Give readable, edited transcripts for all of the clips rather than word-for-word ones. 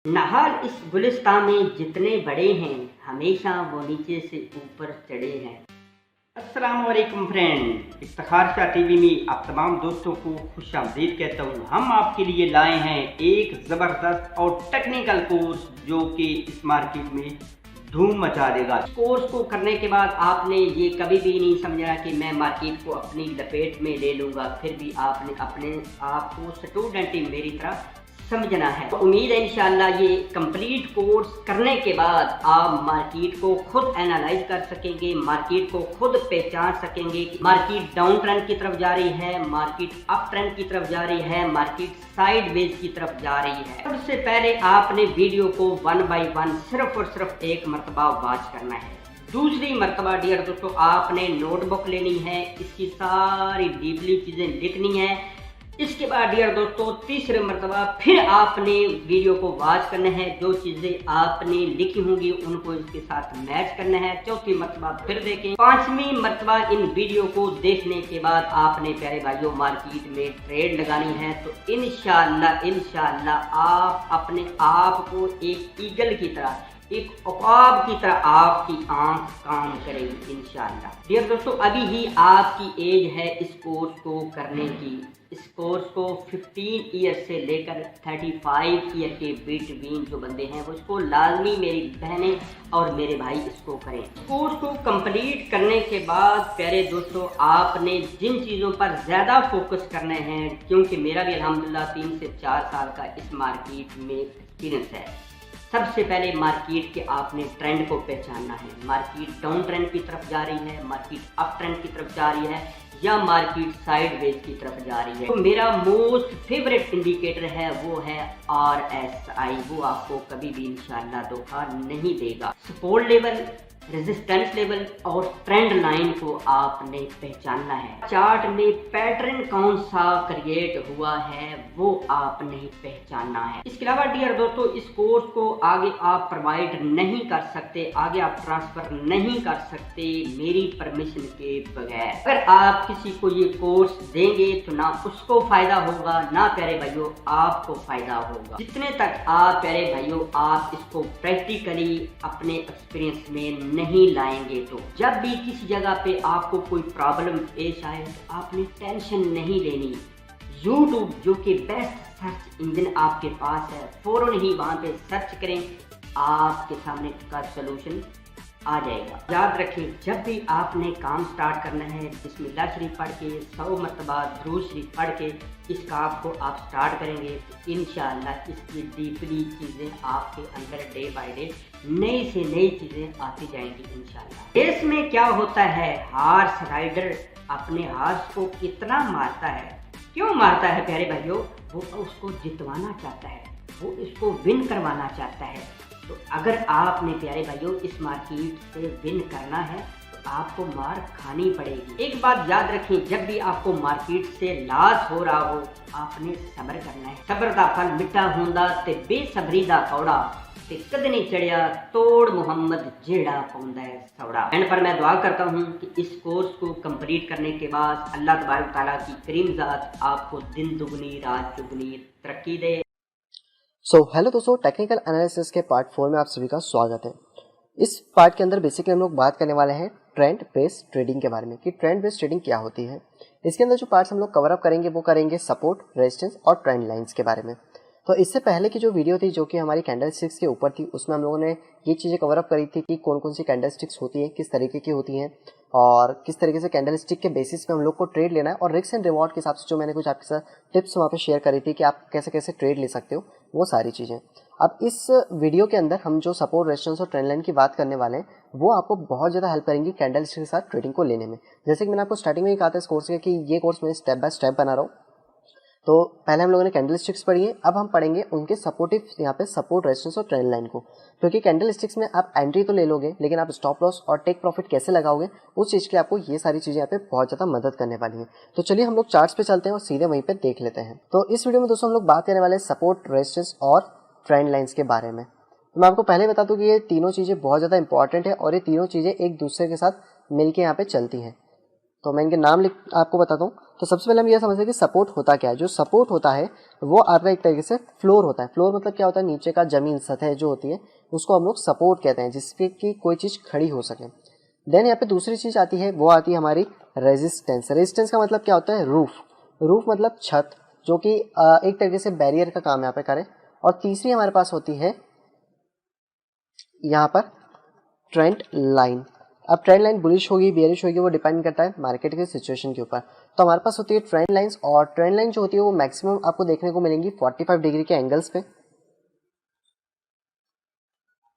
नहाल इस गुलिस्तान में जितने बड़े हैं हमेशा वो नीचे से ऊपर चढ़े हैं। अस्सलाम वालेकुम फ्रेंड, इफ्तिखार शाह टीवी में आप तमाम दोस्तों को खुशामदीद कहता हूँ। हम आपके लिए लाए हैं एक ज़बरदस्त और टेक्निकल कोर्स जो कि इस मार्केट में धूम मचा देगा। इस कोर्स को करने के बाद आपने ये कभी भी नहीं समझना कि मैं मार्केट को अपनी लपेट में ले लूँगा, फिर भी आपने अपने आप को स्टूडेंट ही मेरी तरह समझना है। तो उम्मीद है इंशाल्लाह ये कंप्लीट कोर्स करने के बाद आप मार्केट को खुद एनालाइज कर सकेंगे, मार्केट को खुद पहचान सकेंगे कि मार्केट डाउन ट्रेंड की तरफ जा रही है, मार्केट अप ट्रेंड की तरफ जा रही है, मार्केट साइड वेज की तरफ जा रही है। सबसे पहले आपने वीडियो को 1 बाय 1 सिर्फ और सिर्फ एक मरतबा वॉच करना है। दूसरी मरतबा डियर दोस्तों आपने नोटबुक लेनी है, इसकी सारी डीपली चीज़ें लिखनी है। इसके बाद डियर दोस्तों तीसरे मरतबा फिर आपने वीडियो को वॉच करना है, जो चीज़ें आपने लिखी होंगी उनको इसके साथ मैच करना है। चौथी मरतबा फिर देखें। पांचवी मरतबा इन वीडियो को देखने के बाद आपने प्यारे भाइयों मार्केट में ट्रेड लगानी है। तो इंशाल्लाह आप अपने आप को एक ईगल की तरह, एक उकाब की तरह आपकी आंख काम करेगी इंशाल्लाह। डियर दोस्तों अभी ही आपकी एज है इस कोर्स को करने की। इस कोर्स को 15 ईयर से लेकर 35 ईयर के बिटवीन जो बंदे हैं वो इसको लाजमी मेरी बहनें और मेरे भाई इसको करें। कोर्स को कंप्लीट करने के बाद प्यारे दोस्तों आपने जिन चीज़ों पर ज़्यादा फोकस करने हैं, क्योंकि मेरा भी अल्हम्दुलिल्लाह 3 से 4 साल का इस मार्केट में एक्सपीरियंस है। सबसे पहले मार्केट के आपने ट्रेंड को पहचानना है। मार्केट डाउन ट्रेंड की तरफ जा रही है, मार्केट अप ट्रेंड की तरफ जा रही है या मार्केट साइडवेज की तरफ जा रही है। तो मेरा मोस्ट फेवरेट इंडिकेटर है वो है RSI। वो आपको कभी भी इंशाल्लाह धोखा नहीं देगा। सपोर्ट लेवल, रेजिस्टेंस लेवल और ट्रेंड लाइन को आपने पहचानना है। चार्ट में पैटर्न कौन सा क्रिएट हुआ है वो आपने पहचानना है। इसके अलावा डियर दोस्तों इस कोर्स को आगे आप प्रोवाइड नहीं कर सकते, आगे आप ट्रांसफर नहीं कर सकते मेरी परमिशन के बगैर। अगर आप किसी को ये कोर्स देंगे तो ना उसको फायदा होगा, ना प्यारे भाइयों आपको फायदा होगा। जितने तक आप प्यारे भाइयों आप इसको प्रैक्टिकली अपने एक्सपीरियंस में नहीं लाएंगे। तो जब भी किसी जगह पे आपको कोई प्रॉब्लम पेश आए तो आपने टेंशन नहीं लेनी। YouTube जो कि बेस्ट सर्च इंजन आपके पास है, फौरन ही वहाँ पे सर्च करें, आपके सामने का सलूशन आ जाएगा। याद रखें जब भी आपने काम स्टार्ट करना है बिस्मिल्लाह शरीफ पढ़ के 100 मरतबा दुरूद शरीफ पढ़ के इस काम को आप स्टार्ट करेंगे तो इंशाअल्लाह इसकी डीपली चीज़ें आपके अंदर डे बाय डे नई से नई चीज़ें आती जाएंगी इंशाअल्लाह। रेस में क्या होता है, हार्स राइडर अपने हार्स को कितना मारता है, क्यों मारता है प्यारे भाइयों, वो उसको जितवाना चाहता है, वो इसको विन करवाना चाहता है। तो अगर आपने प्यारे भाइयों इस मार्केट से विन करना है तो आपको मार खानी पड़ेगी। एक बात याद रखें, जब भी आपको मार्केट से लॉस हो रहा हो आपने सब्र करना है। सब्र दा फल मिठा होंदा ते बेसब्री दा कौड़ा ते कद नहीं चढ़िया तोड़ मुहम्मद जेड़ा पौंदा है सौड़ा। एंड पर मैं दुआ करता हूँ कि इस कोर्स को कंप्लीट करने के बाद अल्लाह तबारक तआला की करीम ज़ात आपको दिन दुगनी रात चुगनी तरक्की दे। हेलो दोस्तों, टेक्निकल एनालिसिस के पार्ट 4 में आप सभी का स्वागत है। इस पार्ट के अंदर बेसिकली हम लोग बात करने वाले हैं ट्रेंड बेस्ड ट्रेडिंग के बारे में कि ट्रेंड बेस्ड ट्रेडिंग क्या होती है। इसके अंदर जो पार्ट्स हम लोग कवर अप करेंगे वो करेंगे सपोर्ट, रेजिस्टेंस और ट्रेंड लाइंस के बारे में। तो इससे पहले की जो वीडियो थी जो कि हमारी कैंडल स्टिक्स के ऊपर थी उसमें हम लोगों ने ये चीज़ें कवर अप करी थी कि कौन कौन सी कैंडल स्टिक्स होती हैं, किस तरीके की होती हैं और किस तरीके से कैंडल स्टिक के बेसिस पे हम लोग को ट्रेड लेना है, और रिस्क एंड रिवॉर्ड के हिसाब से जो मैंने कुछ आपके साथ टिप्स वहाँ पे शेयर करी थी कि आप कैसे कैसे ट्रेड ले सकते हो, वो सारी चीज़ें। अब इस वीडियो के अंदर हम जो सपोर्ट, रेजिस्टेंस और ट्रेंड लाइन की बात करने वाले हैं वो आपको बहुत ज़्यादा हेल्प करेंगी कैंडल स्टिक के साथ ट्रेडिंग को लेने में। जैसे कि मैंने आपको स्टार्टिंग में ही कहा था इस कोर्स के कि ये कोर्स मैं स्टेप बाय स्टेप बना रहा हूँ। तो पहले हम लोगों ने कैंडल स्टिक्स पढ़ी है, अब हम पढ़ेंगे उनके सपोर्टिव यहाँ पे सपोर्ट, रेजिस्टेंस और ट्रेंड लाइन को। क्योंकि कैंडल स्टिक्स में आप एंट्री तो ले लोगे लेकिन आप स्टॉप लॉस और टेक प्रॉफिट कैसे लगाओगे उस चीज़ के आपको ये सारी चीज़ें यहाँ पे बहुत ज़्यादा मदद करने वाली हैं। तो चलिए हम लोग चार्ट्स पे चलते हैं और सीधे वहीं पे देख लेते हैं। तो इस वीडियो में दोस्तों हम लोग बात करने वाले हैं सपोर्ट, रेजिस्टेंस और ट्रेंड लाइन्स के बारे में। तो मैं आपको पहले बता दूं कि ये तीनों चीज़ें बहुत ज़्यादा इंपॉर्टेंट है और ये तीनों चीज़ें एक दूसरे के साथ मिलके यहाँ पे चलती हैं। तो मैं इनके नाम आपको बताता हूँ। तो सबसे पहले हम ये समझते हैं कि सपोर्ट होता क्या है। जो सपोर्ट होता है वो आपका एक तरीके से फ्लोर होता है। फ्लोर मतलब क्या होता है, नीचे का जमीन, सतह जो होती है उसको हम लोग सपोर्ट कहते हैं, जिसपे कि कोई चीज़ खड़ी हो सके। देन यहाँ पे दूसरी चीज़ आती है, वो आती है हमारी रेजिस्टेंस। रेजिस्टेंस का मतलब क्या होता है, रूफ। रूफ मतलब छत, जो कि एक तरीके से बैरियर का काम यहाँ पे करे। और तीसरी हमारे पास होती है यहाँ पर ट्रेंड लाइन। अब ट्रेंड लाइन बुलिश होगी बेयरिश होगी वो डिपेंड करता है मार्केट के सिचुएशन के ऊपर। तो हमारे पास होती है ट्रेंड लाइंस, और ट्रेंड लाइन जो होती है वो मैक्सिमम आपको देखने को मिलेंगी 45 डिग्री के एंगल्स पे।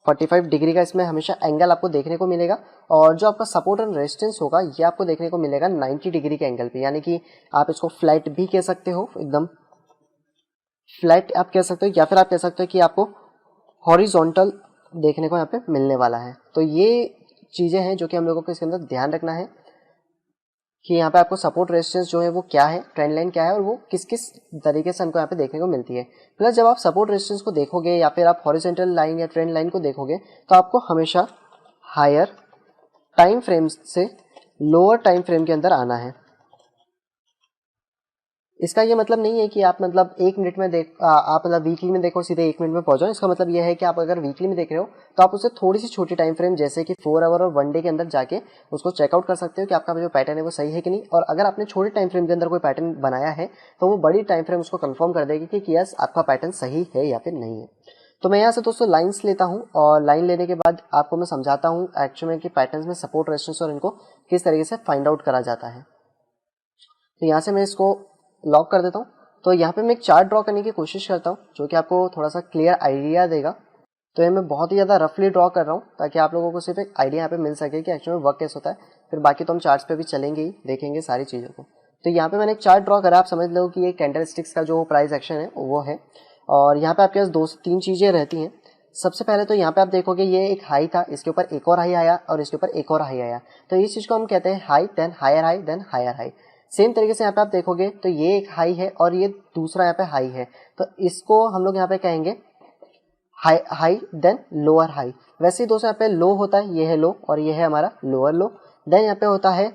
45 डिग्री का इसमें हमेशा एंगल आपको देखने को मिलेगा। और जो आपका सपोर्ट एंड रेजिस्टेंस होगा ये आपको देखने को मिलेगा 90 डिग्री के एंगल पे, यानी कि आप इसको फ्लैट भी कह सकते हो, एकदम फ्लैट आप कह सकते हो, या फिर आप कह सकते हो कि आपको हॉरिजॉन्टल देखने को यहाँ पे मिलने वाला है। तो ये चीज़ें हैं जो कि हम लोगों को इसके अंदर ध्यान रखना है कि यहाँ पे आपको सपोर्ट रेजिस्टेंस जो है वो क्या है, ट्रेंड लाइन क्या है, और वो किस किस तरीके से हमको यहाँ पे देखने को मिलती है। प्लस जब आप सपोर्ट रेजिस्टेंस को देखोगे या फिर आप हॉरिजॉन्टल लाइन या ट्रेंड लाइन को देखोगे तो आपको हमेशा हायर टाइम फ्रेम से लोअर टाइम फ्रेम के अंदर आना है। इसका ये मतलब नहीं है कि आप मतलब 1 मिनट में आप मतलब वीकली में देखो सीधे 1 मिनट में पहुंच जाओ। इसका मतलब ये है कि आप अगर वीकली में देख रहे हो तो आप उसे थोड़ी सी छोटी टाइम फ्रेम जैसे कि 4 आवर और 1 डे के अंदर जाके उसको चेकआउट कर सकते हो कि आपका जो पैटर्न है वो सही है कि नहीं। और अगर आपने छोटे टाइम फ्रेम के अंदर कोई पैटर्न बनाया है तो वो बड़ी टाइम फ्रेम उसको कंफर्म कर देगी कि यस आपका पैटर्न सही है या फिर नहीं है। तो मैं यहाँ से दोस्तों लाइन्स लेता हूँ, और लाइन लेने के बाद आपको मैं समझाता हूँ एक्चुअली कि पैटर्न्स में सपोर्ट रेजिस्टेंस और इनको किस तरीके से फाइंड आउट करा जाता है। तो यहाँ से मैं इसको लॉक कर देता हूँ। तो यहाँ पे मैं एक चार्ट ड्रॉ करने की कोशिश करता हूँ जो कि आपको थोड़ा सा क्लियर आइडिया देगा। तो ये मैं बहुत ही ज़्यादा रफली ड्रॉ कर रहा हूँ ताकि आप लोगों को सिर्फ एक आइडिया यहाँ पे मिल सके कि एक्चुअली में वर्क कैसे होता है। फिर बाकी तो हम चार्ट्स पे भी चलेंगे ही, देखेंगे सारी चीज़ों को। तो यहाँ पे मैंने एक चार्ट ड्रॉ करा, आप समझ लो कि ये कैंडल स्टिक्स का जो प्राइस एक्शन है वो है। और यहाँ पे आपके पास 2 से 3 चीज़ें रहती हैं। सबसे पहले तो यहाँ पे आप देखोगे ये एक हाई था, इसके ऊपर एक और हाई आया और इसके ऊपर एक और हाई आया। तो इस चीज़ को हम कहते हैं high then higher high then higher high. Same तरीके से यहाँ पे आप देखोगे तो ये एक हाई है और ये दूसरा यहाँ पे हाई है, तो इसको हम लोग यहाँ पे कहेंगे high high then lower high. वैसे ही दोस्तों यहाँ पे लो होता है, ये है लो और ये है हमारा लोअर लो। देन यहाँ पे होता है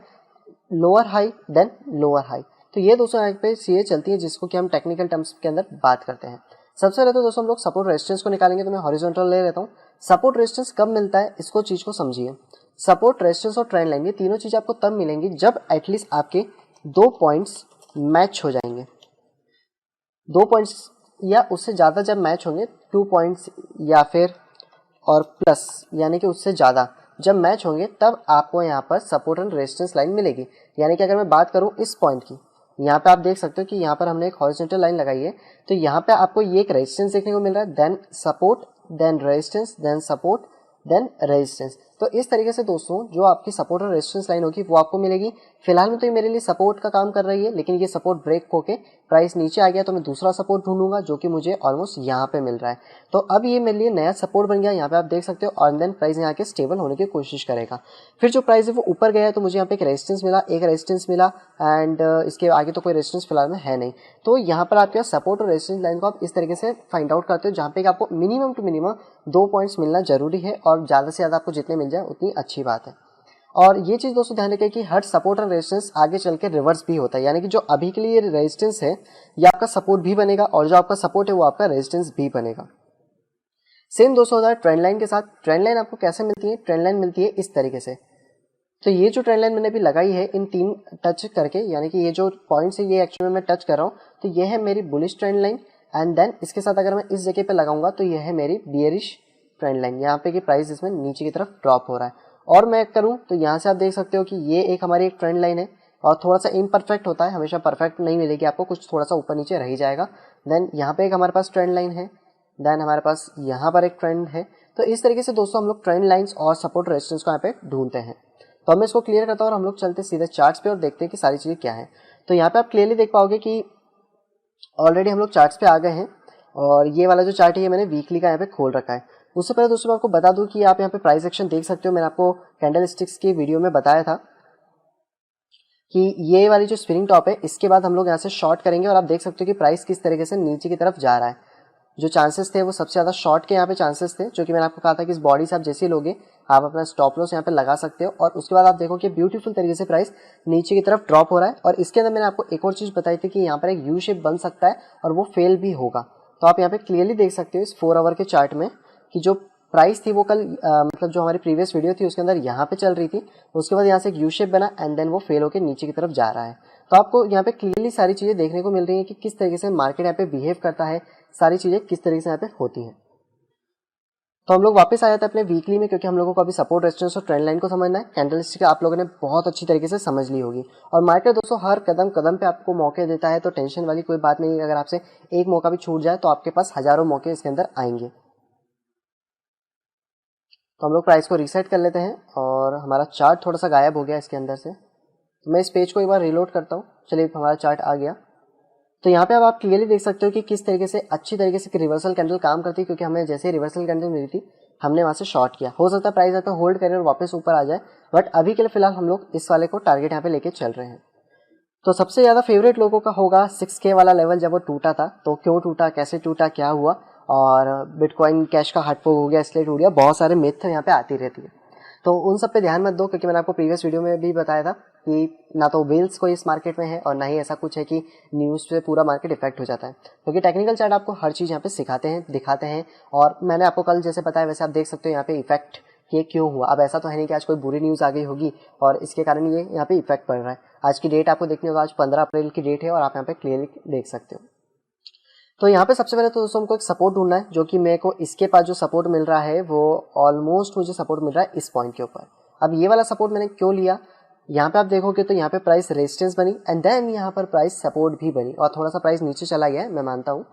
lower high then lower high. तो ये दोस्तों यहाँ पे चीज़ें चलती है जिसको कि हम टेक्निकल टर्म्स के अंदर बात करते हैं। सबसे पहले तो दोस्तों हम लोग सपोर्ट रेजिस्टेंस को निकालेंगे। तो मैं हॉरिजॉन्टल ले लेता हूँ। सपोर्ट रेजिस्टेंस कब मिलता है इसको चीज़ को समझिए। सपोर्ट रेजिस्टेंस और ट्रेंड लाइन ये तीनों चीज़ आपको तब मिलेंगी जब एटलीस्ट आपके 2 पॉइंट्स मैच हो जाएंगे। 2 पॉइंट्स या उससे ज़्यादा जब मैच होंगे, 2 पॉइंट्स या फिर और प्लस यानी कि उससे ज़्यादा जब मैच होंगे तब आपको यहाँ पर सपोर्ट एंड रेजिस्टेंस लाइन मिलेगी। यानी कि अगर मैं बात करूँ इस पॉइंट की, यहाँ पे आप देख सकते हो कि यहाँ पर हमने एक हॉरिजॉन्टल लाइन लगाई है। तो यहाँ पे आपको ये एक रेजिस्टेंस देखने को मिल रहा है, then support then resistance then support then resistance. तो इस तरीके से दोस्तों जो आपकी सपोर्ट और रेजिस्टेंस लाइन होगी वो आपको मिलेगी। फिलहाल में तो ये मेरे लिए सपोर्ट का काम कर रही है, लेकिन ये सपोर्ट ब्रेक होके प्राइस नीचे आ गया तो मैं दूसरा सपोर्ट ढूंढूंगा जो कि मुझे ऑलमोस्ट यहाँ पे मिल रहा है। तो अब ये मेरे लिए नया सपोर्ट बन गया, यहाँ पे आप देख सकते हो। और देन प्राइस यहाँ के स्टेबल होने की कोशिश करेगा। फिर जो प्राइस है वो ऊपर गया है तो मुझे यहाँ पे एक रेजिस्टेंस मिला एंड इसके आगे तो कोई रेजिस्टेंस फिलहाल में है नहीं। तो यहाँ पर आपके सपोर्ट और रेजिस्टेंस लाइन को आप इस तरीके से फाइंड आउट करते हो जहाँ पे आपको मिनिमम टू मिनिमम 2 पॉइंट्स मिलना जरूरी है, और ज़्यादा से ज़्यादा आपको जितने मिल जाए उतनी अच्छी बात है। और ये चीज़ दोस्तों ध्यान रखें कि हर सपोर्ट और रेजिस्टेंस आगे चल के रिवर्स भी होता है, यानी कि जो अभी के लिए रेजिस्टेंस है ये आपका सपोर्ट भी बनेगा और जो आपका सपोर्ट है वो आपका रेजिस्टेंस भी बनेगा। सेम दोस्तों होता है ट्रेंड लाइन के साथ। ट्रेंड लाइन आपको कैसे मिलती है? ट्रेंड लाइन मिलती है इस तरीके से। तो ये जो ट्रेंड लाइन मैंने अभी लगाई है इन 3 टच करके, यानी कि ये जो पॉइंट्स है ये एक्चुअली मैं टच कर रहा हूँ, तो ये है मेरी bullish trend line. And then इसके साथ अगर मैं इस जगह पे लगाऊंगा तो ये है मेरी बियरिश ट्रेंड लाइन। यहाँ पे कि प्राइस इसमें नीचे की तरफ ड्रॉप हो रहा है। और मैं करूँ तो यहाँ से आप देख सकते हो कि ये एक हमारी एक ट्रेंड लाइन है और थोड़ा सा इम्परफेक्ट होता है, हमेशा परफेक्ट नहीं मिलेगी आपको, कुछ थोड़ा सा ऊपर नीचे रह ही जाएगा। देन यहाँ पे एक हमारे पास ट्रेंड लाइन है, देन हमारे पास यहाँ पर एक ट्रेंड है। तो इस तरीके से दोस्तों हम लोग ट्रेंड लाइंस और सपोर्ट रेजिस्टेंस को यहाँ पे ढूंढते हैं। तो अब मैं इसको क्लियर करता हूँ और हम लोग चलते सीधे चार्ट्स पे और देखते हैं कि सारी चीज़ें क्या है। तो यहाँ पे आप क्लियरली देख पाओगे कि ऑलरेडी हम लोग चार्ट्स पे आ गए हैं, और ये वाला जो चार्ट है ये मैंने वीकली का यहाँ पे खोल रखा है। उससे पहले दोस्तों मैं आपको बता दूं कि आप यहाँ पे प्राइस एक्शन देख सकते हो। मैंने आपको कैंडल स्टिक्स की वीडियो में बताया था कि ये वाली जो स्पिनिंग टॉप है इसके बाद हम लोग यहाँ से शॉर्ट करेंगे, और आप देख सकते हो कि प्राइस किस तरीके से नीचे की तरफ जा रहा है। जो चांसेस थे वो सबसे ज़्यादा शॉर्ट के यहाँ पे चांसेस थे, जो कि मैंने आपको कहा था कि इस बॉडी से आप जैसे लोगे आप अपना स्टॉप लॉस यहाँ पे लगा सकते हो। और उसके बाद आप देखो कि ब्यूटीफुल तरीके से प्राइस नीचे की तरफ ड्रॉप हो रहा है। और इसके अंदर मैंने आपको एक और चीज़ बताई थी कि यहाँ पर एक यू शेप बन सकता है और वो फेल भी होगा। तो आप यहाँ पे क्लियरली देख सकते हो इस 4 आवर के चार्ट में कि जो प्राइस थी वो कल मतलब जो हमारी प्रीवियस वीडियो थी उसके अंदर यहाँ पे चल रही थी, उसके बाद यहाँ से एक यू शेप बना एंड देन वो फेल होकर नीचे की तरफ जा रहा है। तो आपको यहाँ पे क्लियरली सारी चीज़ें देखने को मिल रही हैं कि किस तरीके से मार्केट यहाँ पे बिहेव करता है, सारी चीज़ें किस तरीके से यहाँ पे होती हैं। तो हम लोग वापस आ जाते हैं अपने वीकली में, क्योंकि हम लोगों को अभी सपोर्ट रेजिस्टेंस और ट्रेंड लाइन को समझना है। कैंडलस्टिक आप लोगों ने बहुत अच्छी तरीके से समझ ली होगी और मार्केट दोस्तों हर कदम कदम पे आपको मौके देता है, तो टेंशन वाली कोई बात नहीं। अगर आपसे एक मौका भी छूट जाए तो आपके पास हजारों मौके इसके अंदर आएंगे। तो हम लोग प्राइस को रीसेट कर लेते हैं और हमारा चार्ट थोड़ा सा गायब हो गया इसके अंदर से, तो मैं इस पेज को एक बार रिलोड करता हूँ। चलिए हमारा चार्ट आ गया। तो यहाँ पे अब आप क्लियरली देख सकते हो कि किस तरीके से अच्छी तरीके से रिवर्सल कैंडल काम करती है, क्योंकि हमें जैसे रिवर्सल कैंडल मिली थी हमने वहाँ से शॉर्ट किया। हो सकता है प्राइस यहाँ पे होल्ड करे और वापस ऊपर आ जाए, बट अभी के लिए फिलहाल हम लोग इस वाले को टारगेट यहाँ पे लेके चल रहे हैं। तो सबसे ज़्यादा फेवरेट लोगों का होगा 6K वाला लेवल, जब वो टूटा था तो क्यों टूटा, कैसे टूटा, क्या हुआ, और बिटकॉइन कैश का हार्टफॉल हो गया इसलिए टूट गया, बहुत सारे मिथ यहाँ पे आती रहती है। तो उन सब पे ध्यान मत दो, क्योंकि मैंने आपको प्रीवियस वीडियो में भी बताया था कि ना तो वेल्स कोई इस मार्केट में है और ना ही ऐसा कुछ है कि न्यूज़ पे पूरा मार्केट इफेक्ट हो जाता है, क्योंकि टेक्निकल चार्ट आपको हर चीज़ यहाँ पे सिखाते हैं, दिखाते हैं। और मैंने आपको कल जैसे बताया वैसे आप देख सकते हो यहाँ पे इफेक्ट ये क्यों हुआ। अब ऐसा तो है नहीं कि आज कोई बुरी न्यूज़ आ गई होगी और इसके कारण ये यहाँ पे इफेक्ट पड़ रहा है। आज की डेट आपको देखनी होगा, आज 15 अप्रैल की डेट है और आप यहाँ पे क्लियरली देख सकते हो। तो यहाँ पे सबसे पहले तो दोस्तों हमको एक सपोर्ट ढूंढना है, जो कि मेरे को इसके पास जो सपोर्ट मिल रहा है वो ऑलमोस्ट मुझे सपोर्ट मिल रहा है इस पॉइंट के ऊपर। अब ये वाला सपोर्ट मैंने क्यों लिया, यहाँ पे आप देखोगे तो यहाँ पे प्राइस रेजिस्टेंस बनी एंड देन यहाँ पर प्राइस सपोर्ट भी बनी और थोड़ा सा प्राइस नीचे चला गया है, मैं मानता हूँ।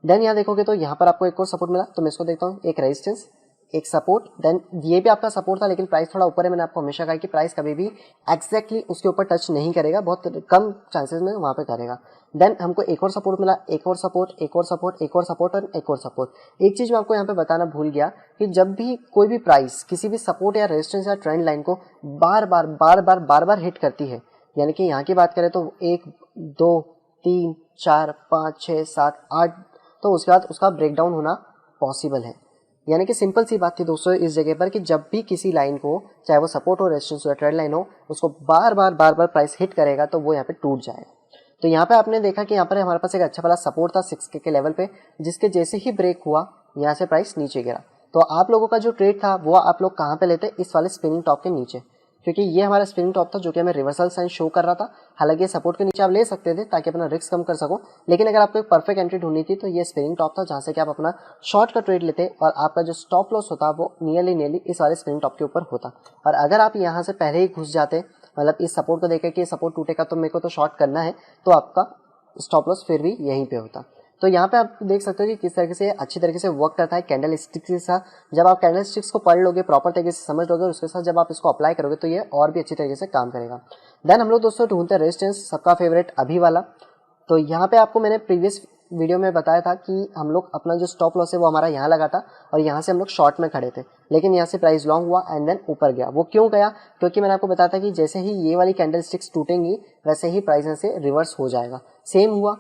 देन यहाँ देखोगे तो यहाँ पर आपको एक और सपोर्ट मिला, तो मैं इसको देखता हूँ, एक रेजिस्टेंस, एक सपोर्ट, देन ये भी आपका सपोर्ट था लेकिन प्राइस थोड़ा ऊपर है। मैंने आपको हमेशा कहा कि प्राइस कभी भी एग्जैक्टली उसके ऊपर टच नहीं करेगा, बहुत कम चांसेस में वहाँ पे करेगा। देन हमको एक और सपोर्ट मिला, एक और सपोर्ट, एक और सपोर्ट, एक और सपोर्ट और एक और सपोर्ट। एक चीज़ मैं आपको यहाँ पे बताना भूल गया कि जब भी कोई भी प्राइस किसी भी सपोर्ट या रेजिस्टेंस या ट्रेंड लाइन को बार बार हिट करती है, यानी कि यहाँ की बात करें तो 1 2 3 4 5 6 7 8, तो उसके बाद उसका ब्रेकडाउन होना पॉसिबल है। यानी कि सिंपल सी बात थी दोस्तों इस जगह पर कि जब भी किसी लाइन को, चाहे वो सपोर्ट हो, रेजिस्टेंस हो या ट्रेंड लाइन हो, उसको बार बार प्राइस हिट करेगा तो वो यहाँ पे टूट जाएगा। तो यहाँ पे आपने देखा कि यहाँ पर हमारे पास एक अच्छा वाला सपोर्ट था 6K के लेवल पे, जिसके जैसे ही ब्रेक हुआ यहाँ से प्राइस नीचे गिरा। तो आप लोगों का जो ट्रेड था वो आप लोग कहाँ पे लेते, इस वाले स्पिनिंग टॉप के नीचे, क्योंकि ये हमारा स्पिनिंग टॉप था जो कि हमें रिवर्सल साइन शो कर रहा था। हालांकि सपोर्ट के नीचे आप ले सकते थे ताकि अपना रिस्क कम कर सको, लेकिन अगर आपको एक परफेक्ट एंट्री ढूंढनी थी तो ये स्पिनिंग टॉप था जहाँ से कि आप अपना शॉर्ट का ट्रेड लेते और आपका जो स्टॉप लॉस होता वो नियरली इस वाले स्पिनिंग टॉप के ऊपर होता। और अगर आप यहाँ से पहले ही घुस जाते, मतलब इस सपोर्ट को देकर कि सपोर्ट टूटेगा तो मेरे को तो शॉर्ट करना है, तो आपका स्टॉप लॉस फिर भी यहीं पे होता। तो यहाँ पे आप देख सकते हो कि किस तरीके से अच्छी तरीके से वर्क करता है कैंडल स्टिक्स के साथ। जब आप कैंडल स्टिक्स को पढ़ लोगे, प्रॉपर तरीके से समझ लोगे, उसके साथ जब आप इसको अप्लाई करोगे तो ये और भी अच्छी तरीके से काम करेगा। देन हम लोग दोस्तों ढूंढते हैं रेजिस्टेंस, सबका फेवरेट अभी वाला। तो यहाँ पे आपको मैंने प्रीवियस वीडियो में बताया था कि हम लोग अपना जो स्टॉप लॉस है वो हमारा यहाँ लगा था और यहाँ से हम लोग शॉर्ट में खड़े थे, लेकिन यहाँ से प्राइस लॉन्ग हुआ एंड देन ऊपर गया। वो क्यों गया, क्योंकि मैंने आपको बताया था कि जैसे ही ये वाली कैंडल स्टिक्स टूटेंगी वैसे ही प्राइस यहाँ से रिवर्स हो जाएगा। सेम हुआ,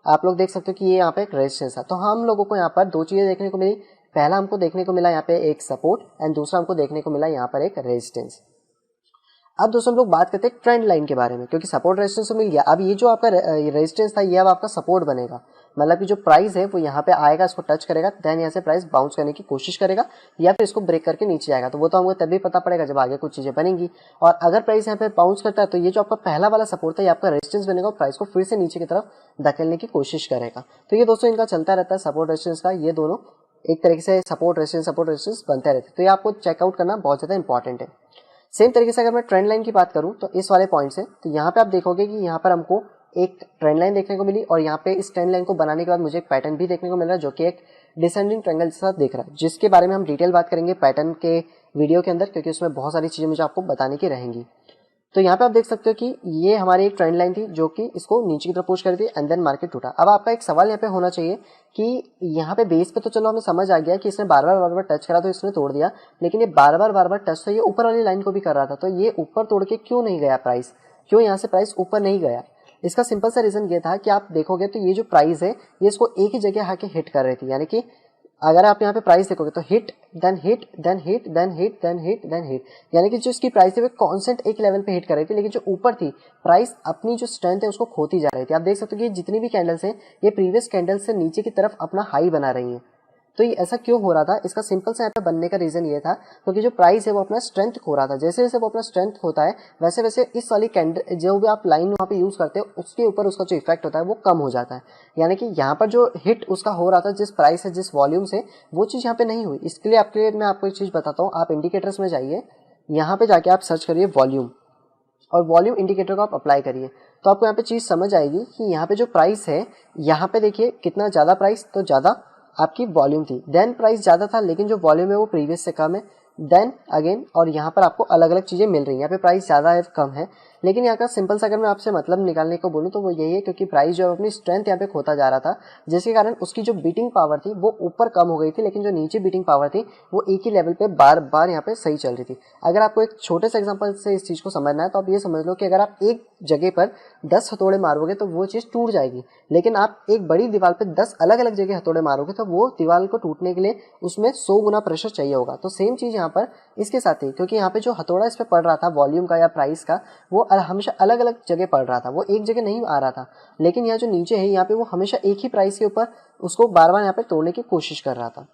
आप लोग देख सकते हो कि ये यहाँ पे एक रेजिस्टेंस है। तो हम लोगों को यहाँ पर दो चीज़ें देखने को मिली, पहला हमको देखने को मिला यहाँ पे एक सपोर्ट एंड दूसरा हमको देखने को मिला यहाँ पर एक रेजिस्टेंस। अब दोस्तों हम लोग बात करते हैं ट्रेंड लाइन के बारे में, क्योंकि सपोर्ट रेजिस्टेंस तो मिल गया। अब ये जो आपका रेजिस्टेंस था ये अब आपका सपोर्ट बनेगा, मतलब कि जो प्राइस है वो यहाँ पे आएगा, इसको टच करेगा, देन यहाँ से प्राइस बाउंस करने की कोशिश करेगा या फिर इसको ब्रेक करके नीचे आएगा। तो वो तो हमको तभी पता पड़ेगा जब आगे कुछ चीज़ें बनेंगी। और अगर प्राइस यहाँ पे बाउंस करता है तो ये जो आपका पहला वाला सपोर्ट था ये आपका रेजिस्टेंस बनेगा और प्राइस को फिर से नीचे की तरफ धकेलने की कोशिश करेगा। तो ये दोस्तों इनका चलता रहता है सपोर्ट रेजिस्टेंस का, ये दोनों एक तरीके से सपोर्ट रेजिस्टेंस बनते रहते हैं। तो ये आपको चेकआउट करना बहुत ज़्यादा इंपॉर्टेंट है। सेम तरीके से अगर मैं ट्रेंड लाइन की बात करूं तो इस वाले पॉइंट से, तो यहाँ पे आप देखोगे कि यहाँ पर हमको एक ट्रेंड लाइन देखने को मिली और यहाँ पे इस ट्रेंड लाइन को बनाने के बाद मुझे एक पैटर्न भी देखने को मिल रहा है जो कि एक डिसेंडिंग ट्रायंगल के साथ दिख रहा है, जिसके बारे में हम डिटेल बात करेंगे पैटर्न के वीडियो के अंदर, क्योंकि उसमें बहुत सारी चीज़ें मुझे आपको बताने की रहेंगी। तो यहाँ पे आप देख सकते हो कि ये हमारी एक ट्रेंड लाइन थी जो कि इसको नीचे की तरफ पुश कर दी एंड देन मार्केट टूटा। अब आपका एक सवाल यहाँ पे होना चाहिए कि यहाँ पे बेस पे तो चलो हमें समझ आ गया कि इसने बार बार टच करा तो इसने तोड़ दिया, लेकिन ये बार बार टच तो ये ऊपर वाली लाइन को भी कर रहा था, तो ये ऊपर तोड़ के क्यों नहीं गया प्राइस, क्यों यहाँ से प्राइस ऊपर नहीं गया? इसका सिंपल सा रीजन ये था कि आप देखोगे तो ये जो प्राइस है ये इसको एक ही जगह आके हिट कर रही थी, यानी कि अगर आप यहाँ पे प्राइस देखोगे तो hit then hit then hit then hit then hit then hit, यानी कि जो इसकी प्राइस है वो कांस्टेंट एक लेवल पे हिट कर रही थी, लेकिन जो ऊपर थी प्राइस अपनी जो स्ट्रेंथ है उसको खोती जा रही थी। आप देख सकते हो कि जितनी भी कैंडल्स हैं ये प्रीवियस कैंडल से नीचे की तरफ अपना हाई बना रही हैं। तो ये ऐसा क्यों हो रहा था, इसका सिंपल सा यहाँ पे बनने का रीजन ये था क्योंकि जो प्राइस है वो अपना स्ट्रेंथ खो रहा था। जैसे जैसे वो अपना स्ट्रेंथ होता है वैसे वैसे इस वाली कैंडल जो भी आप लाइन वहाँ पे यूज करते हो उसके ऊपर उसका जो इफेक्ट होता है वो कम हो जाता है। यानी कि यहाँ पर जो हिट उसका हो रहा था जिस प्राइस है जिस वॉल्यूम से, वो चीज़ यहाँ पे नहीं हुई। इसके लिए आपके लिए मैं आपको एक चीज़ बताता हूँ, आप इंडिकेटर्स में जाइए, यहाँ पे जाके आप सर्च करिए वॉल्यूम और वॉल्यूम इंडिकेटर को आप अप्लाई करिए तो आपको यहाँ पे चीज़ समझ आएगी कि यहाँ पे जो प्राइस है यहाँ पे देखिए कितना ज़्यादा प्राइस तो ज़्यादा आपकी वॉल्यूम थी, देन प्राइस ज़्यादा था लेकिन जो वॉल्यूम है वो प्रीवियस से कम है, देन अगेन और यहाँ पर आपको अलग अलग चीज़ें मिल रही हैं। यहाँ पे प्राइस ज़्यादा है कम है, लेकिन यहाँ का सिंपल सा अगर मैं आपसे मतलब निकालने को बोलूँ तो वो यही है क्योंकि प्राइस जो है अपनी स्ट्रेंथ यहाँ पे खोता जा रहा था, जिसके कारण उसकी जो बीटिंग पावर थी वो ऊपर कम हो गई थी, लेकिन जो नीचे बीटिंग पावर थी वो एक ही लेवल पे बार बार यहाँ पे सही चल रही थी। अगर आपको एक छोटे से एग्जांपल से इस चीज़ को समझना है तो आप ये समझ लो कि अगर आप एक जगह पर 10 हथौड़े मारोगे तो वो चीज़ टूट जाएगी, लेकिन आप एक बड़ी दीवार पे 10 अलग अलग जगह हथौड़े मारोगे तो वो दीवार को टूटने के लिए उसमें 100 गुना प्रेशर चाहिए होगा। तो सेम चीज़ यहाँ पर इसके साथ ही, क्योंकि यहाँ पे जो हथौड़ा इस पर पड़ रहा था वॉल्यूम का या प्राइस का वो हमेशा अलग अलग जगह पड़ रहा था, वो एक जगह नहीं आ रहा था, लेकिन यहाँ जो नीचे है यहाँ पे वो हमेशा एक ही प्राइस के ऊपर उसको बार बार यहाँ पे तोड़ने की कोशिश कर रहा था।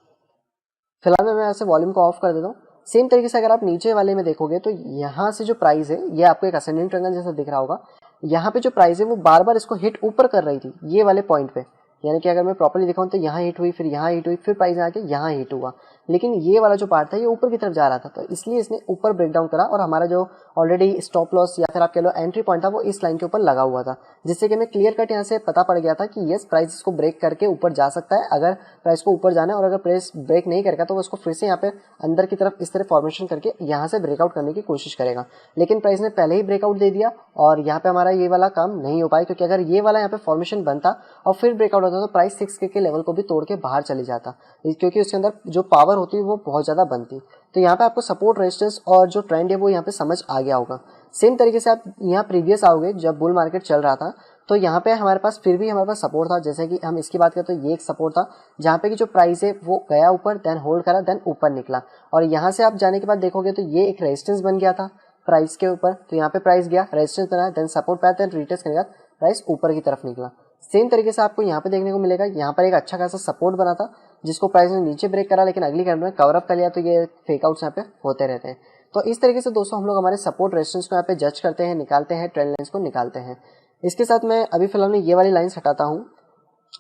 फिलहाल मैं ऐसे वॉल्यूम को ऑफ कर देता हूँ। सेम तरीके से अगर आप नीचे वाले में देखोगे तो यहाँ से जो प्राइस है ये आपको एक असेंडिंग ट्रायंगल जैसा दिख रहा होगा, यहाँ पे जो प्राइस है वो बार बार इसको हिट ऊपर कर रही थी ये वाले पॉइंट पे, यानी कि अगर मैं प्रॉपर्ली दिखाऊं तो यहाँ हिट हुई, फिर यहाँ हिट हुई, फिर प्राइस आके यहाँ हिट हुआ, लेकिन ये वाला जो पार्ट था ये ऊपर की तरफ जा रहा था, तो इसलिए इसने ऊपर ब्रेकडाउन करा और हमारा जो ऑलरेडी स्टॉप लॉस या फिर आप कह लो एंट्री पॉइंट था वो इस लाइन के ऊपर लगा हुआ था, जिससे कि हमें क्लियर कट यहाँ से पता पड़ गया था कि यस प्राइस इसको ब्रेक करके ऊपर जा सकता है। अगर प्राइस को ऊपर जाना है और अगर प्राइस ब्रेक नहीं करेगा तो वो उसको फिर से यहाँ पे अंदर की तरफ इस तरह फॉर्मेशन करके यहाँ से ब्रेकआउट करने की कोशिश करेगा, लेकिन प्राइस ने पहले ही ब्रेकआउट दे दिया और यहाँ पे हमारा ये वाला काम नहीं हो पाया, क्योंकि अगर ये वाला यहाँ पे फॉर्मेशन बनता और फिर ब्रेकआउट होता तो प्राइस 6K के लेवल को भी तोड़ के बाहर चली जाता, क्योंकि उसके अंदर जो पावर होती है वो बहुत ज़्यादा बनती। तो यहाँ पे आपको सपोर्ट रेजिस्टेंस और जो ट्रेंड है वो यहाँ पे समझ आ गया होगा। सेम तरीके से आप यहाँ प्रीवियस आओगे जब बुल मार्केट चल रहा था तो यहाँ पे हमारे पास फिर भी हमारे पास सपोर्ट था, जैसे कि हम इसकी बात करें तो ये एक सपोर्ट था जहाँ पे कि जो प्राइस है वो गया ऊपर, देन होल्ड करा, देन ऊपर निकला, और यहाँ से आप जाने के बाद देखोगे तो ये एक रेजिस्टेंस बन गया था प्राइस के ऊपर, तो यहाँ पे प्राइस गया, रेजिस्टेंस बनाया, देन सपोर्ट पाया, देन रिटेस्ट करने के बाद प्राइस ऊपर की तरफ निकला। सेम तरीके से आपको यहाँ पे देखने को मिलेगा, यहाँ पर एक अच्छा खासा सपोर्ट बना था जिसको प्राइस ने नीचे ब्रेक करा, लेकिन अगली कैंडल में कवर अप कर लिया, तो ये फेक आउट्स यहाँ पे होते रहते हैं। तो इस तरीके से दोस्तों हम लोग हमारे सपोर्ट रेजिस्टेंस को यहाँ पे जज करते हैं, निकालते हैं, ट्रेंड लाइंस को निकालते हैं। इसके साथ मैं अभी फिलहाल में ये वाली लाइंस हटाता हूँ।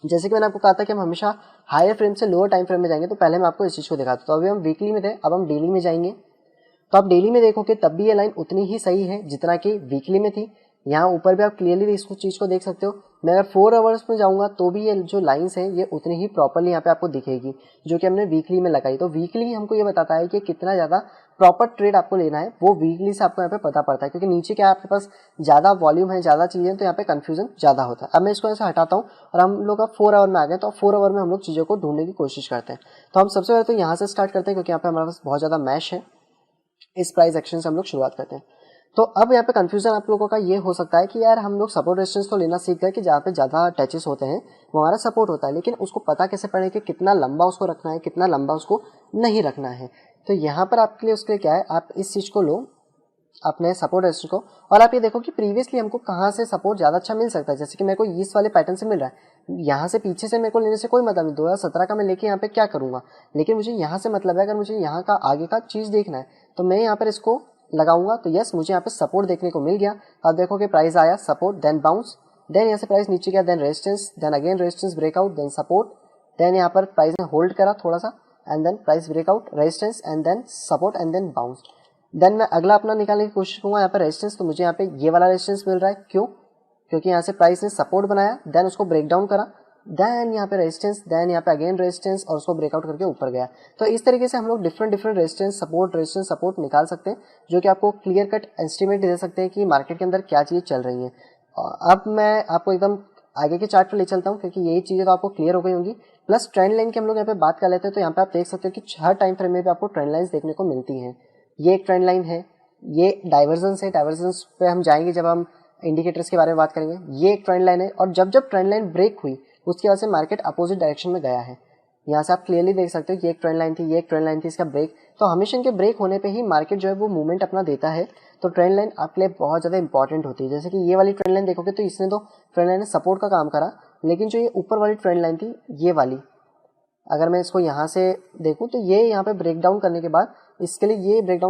जैसे कि मैंने आपको कहा था कि हम हमेशा हायर फ्रेम से लोअर टाइम फ्रेम में जाएंगे, तो पहले मैं आपको इस चीज़ को दिखाता हूँ। तो अभी हम वीकली में थे, अब हम डेली में जाएंगे। तो आप डेली में देखोगे तब भी ये लाइन उतनी ही सही है जितना कि वीकली में थी। यहाँ ऊपर भी आप क्लियरली इस चीज़ को देख सकते हो। मैं अगर 4 आवर्स में जाऊँगा तो भी ये जो लाइंस है ये उतनी ही प्रॉपरली यहाँ पे आपको दिखेगी जो कि हमने वीकली में लगाई। तो वीकली हमको ये बताता है कि कितना ज़्यादा प्रॉपर ट्रेड आपको लेना है, वो वीकली से आपको यहाँ पे पता पड़ता है, क्योंकि नीचे क्या आपके पास ज़्यादा वॉल्यूम है, ज़्यादा चीज़ें, तो यहाँ पे कन्फ्यूजन ज़्यादा होता है। अब मैं इसको ऐसे हटाता हूँ और हम लोग अब 4 आवर में आ गए, तो 4 आवर में हम लोग चीज़ों को ढूंढने की कोशिश करते हैं। तो हम सबसे पहले तो यहाँ से स्टार्ट करते हैं क्योंकि यहाँ पे हमारे पास बहुत ज़्यादा मैश है। इस प्राइस एक्शन से हम लोग शुरुआत करते हैं। तो अब यहाँ पे कंफ्यूजन आप लोगों का ये हो सकता है कि यार हम लोग सपोर्ट रेजिस्टेंस तो लेना सीख गए कि जहाँ पे ज़्यादा टचेस होते हैं वो हमारा सपोर्ट होता है, लेकिन उसको पता कैसे पड़े कि कितना लंबा उसको रखना है, कितना लंबा उसको नहीं रखना है। तो यहाँ पर आपके लिए उसके लिए क्या है, आप इस चीज़ को लो अपने सपोर्ट रेजिस्टेंस को, और आप ये देखो कि प्रीवियसली हमको कहाँ से सपोर्ट ज़्यादा अच्छा मिल सकता है। जैसे कि मेरे को इस वाले पैटर्न से मिल रहा है, यहाँ से पीछे से मेरे को लेने से कोई मतलब नहीं, 2017 का मैं लेके यहाँ पे क्या करूँगा, लेकिन मुझे यहाँ से मतलब है। अगर मुझे यहाँ का आगे का चीज़ देखना है तो मैं यहाँ पर इसको लगाऊंगा, तो यस मुझे यहाँ पे सपोर्ट देखने को मिल गया। अब देखो कि प्राइस आया, सपोर्ट, देन बाउंस, देन यहाँ से प्राइस नीचे गया, then resistance, then again resistance breakout, then support, then यहाँ पर प्राइस ने होल्ड करा थोड़ा सा, and then price breakout, resistance, and then support, and then bounce. Then मैं अगला अपना निकालने की कोशिश करूँगा यहाँ पर रेजिस्टेंस। तो मुझे यहाँ पे ये वाला रेजिस्टेंस मिल रहा है, क्यों? क्योंकि यहाँ से प्राइस ने सपोर्ट बनाया, देन उसको ब्रेक डाउन करा, देन यहाँ पे रेजिस्टेंस, देन यहाँ पे अगेन रेजिस्टेंस, और उसको ब्रेकआउट करके ऊपर गया। तो इस तरीके से हम लोग डिफरेंट रेजिस्टेंस सपोर्ट निकाल सकते हैं, जो कि आपको क्लियर कट एस्टिमेट दे सकते हैं कि मार्केट के अंदर क्या चीज़ें चल रही हैं। अब मैं आपको एकदम आगे के चार्ट पर ले चलता हूँ, क्योंकि यही चीज़ें तो आपको क्लियर हो गई होंगी। प्लस ट्रेंड लाइन की हम लोग यहाँ पे बात कर लेते हैं। तो यहाँ पे आप देख सकते हो कि हर टाइम फ्रेम में भी आपको ट्रेंड लाइन्स देखने को मिलती हैं। ये एक ट्रेंड लाइन है, ये डाइवर्जेंस है, डाइवर्जेंस पे हम जाएंगे जब हम इंडिकेटर्स के बारे में बात करेंगे। ये एक ट्रेंड लाइन है, और जब ट्रेंड लाइन ब्रेक हुई उसकी वजह से मार्केट अपोजिट डायरेक्शन में गया है। यहाँ से आप क्लियरली देख सकते हो कि एक ट्रेंड लाइन थी, ये एक ट्रेंड लाइन थी, इसका ब्रेक। तो हमेशा इनके ब्रेक होने पे ही मार्केट जो है वो मूवमेंट अपना देता है। तो ट्रेंड लाइन आपके लिए बहुत ज़्यादा इंपॉर्टेंट होती है। जैसे कि ये वाली ट्रेंड लाइन देखोगे तो इसने तो ट्रेंड लाइन ने सपोर्ट का काम करा, लेकिन जो ये ऊपर वाली ट्रेंड लाइन थी ये वाली, अगर मैं इसको यहाँ से देखूँ तो ये यहाँ पे ब्रेक डाउन करने के बाद इसके लिए ये ब्रेक डाउन